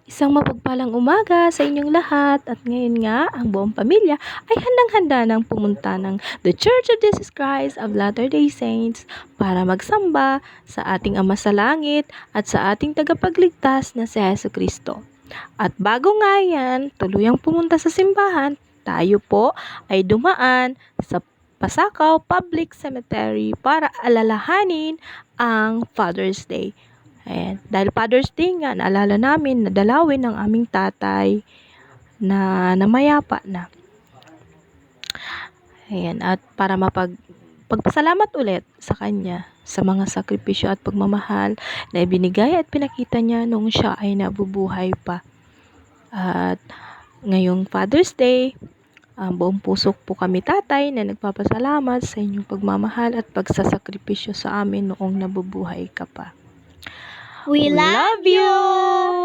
Isang mapagpalang umaga sa inyong lahat at ngayon nga ang buong pamilya ay handang-handa ng pumunta ng The Church of Jesus Christ of Latter-day Saints para magsamba sa ating Ama sa Langit at sa ating tagapagligtas na si Hesus Kristo. At bago nga yan, tuluyang pumunta sa simbahan, tayo po ay dumaan sa Pasakaw Public Cemetery para alalahanin ang Father's Day. Ayan. Dahil Father's Day nga, naalala namin na dalawin ng aming tatay na namayapa na. Ayan. At para pagpasalamat ulit sa kanya sa mga sakripisyo at pagmamahal na ibinigay at pinakita niya nung siya ay nabubuhay pa. At ngayong Father's Day, buong puso po kami tatay na nagpapasalamat sa inyong pagmamahal at pagsasakripisyo sa amin noong nabubuhay ka pa. We love you!